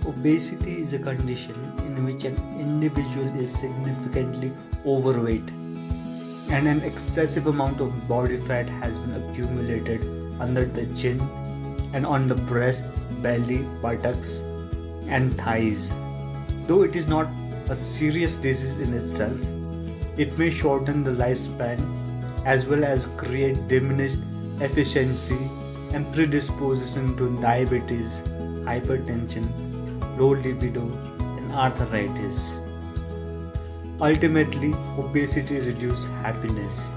Obesity is a condition in which an individual is significantly overweight and an excessive amount of body fat has been accumulated under the chin and on the breast, belly, buttocks, and thighs. Though it is not a serious disease in itself, it may shorten the lifespan as well as create diminished efficiency and predisposition to diabetes, hypertension, low libido, and arthritis. Ultimately, obesity reduces happiness.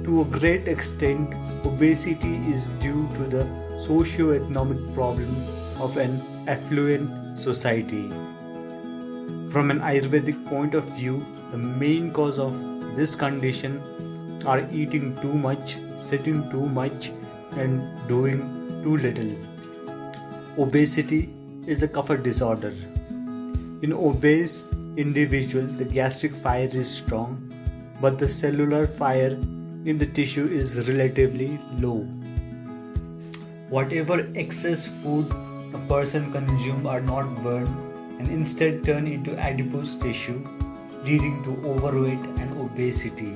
To a great extent, obesity is due to the socio-economic problem of an affluent society. From an Ayurvedic point of view, the main cause of this condition are eating too much, sitting too much, and doing too little. Obesity is a kapha disorder. In obese individual, the gastric fire is strong, but the cellular fire in the tissue is relatively low. Whatever excess food a person consumes are not burned and instead turn into adipose tissue, leading to overweight and obesity.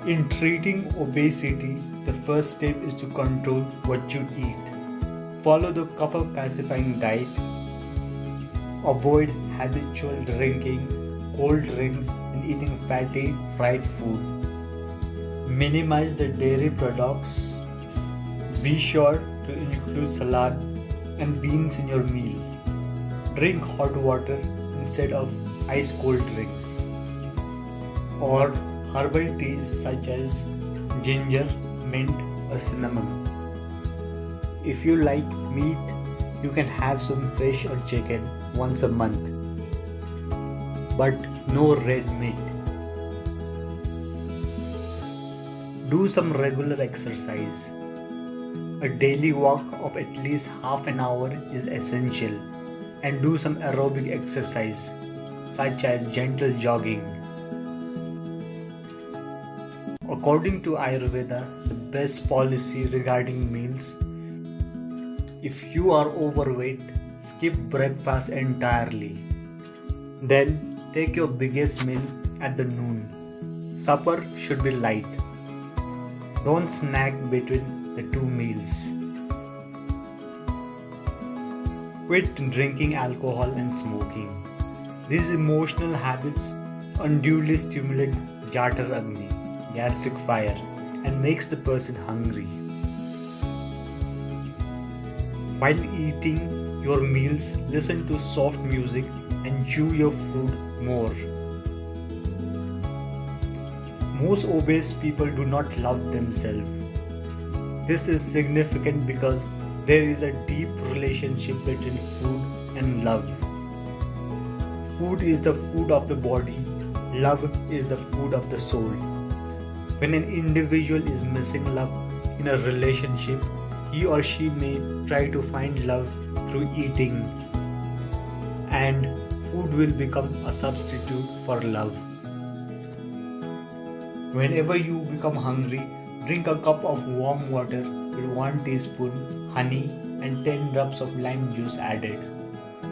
In treating obesity, the first step is to control what you eat. Follow the kapha pacifying diet. Avoid habitual drinking, cold drinks, and eating fatty, fried food. Minimize the dairy products. Be sure to include salad and beans in your meal. Drink hot water instead of ice cold drinks. Or herbal teas such as ginger, mint, or cinnamon. If you like meat, you can have some fish or chicken once a month, but no red meat. Do some regular exercise. A daily walk of at least half an hour is essential, and do some aerobic exercise such as gentle jogging. According to Ayurveda, the best policy regarding meals: if you are overweight, skip breakfast entirely. Then take your biggest meal at the noon. Supper should be light. Don't snack between the two meals. Quit drinking alcohol and smoking. These emotional habits unduly stimulate Jఠr Agni, gastric fire, and makes the person hungry. While eating your meals, listen to soft music and chew your food more. Most obese people do not love themselves. This is significant because there is a deep relationship between food and love. Food is the food of the body, love is the food of the soul. When an individual is missing love in a relationship, he or she may try to find love through eating, and food will become a substitute for love. Whenever you become hungry, drink a cup of warm water with 1 teaspoon honey and 10 drops of lime juice added.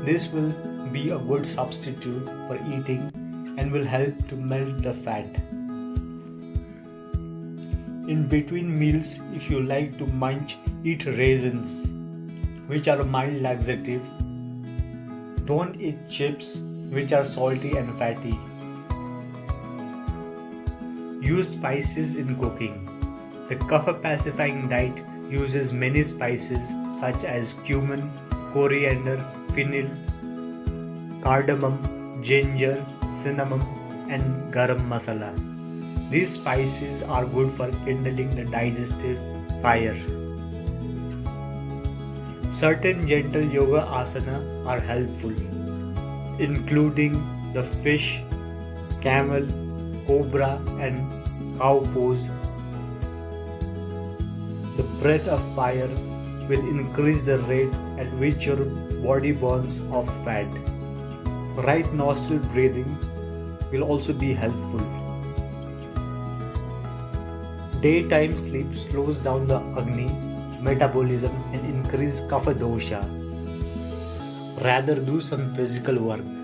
This will be a good substitute for eating and will help to melt the fat. In between meals, if you like to munch, eat raisins, which are a mild laxative. Don't eat chips, which are salty and fatty. Use spices in cooking. The kapha pacifying diet uses many spices such as cumin, coriander, fennel, cardamom, ginger, cinnamon, and garam masala. These spices are good for kindling the digestive fire. Certain gentle yoga asana are helpful, including the fish, camel, cobra, and cow pose. The breath of fire will increase the rate at which your body burns off fat. Right nostril breathing will also be helpful. Daytime sleep slows down the Agni metabolism and increase kapha dosha. Rather do some physical work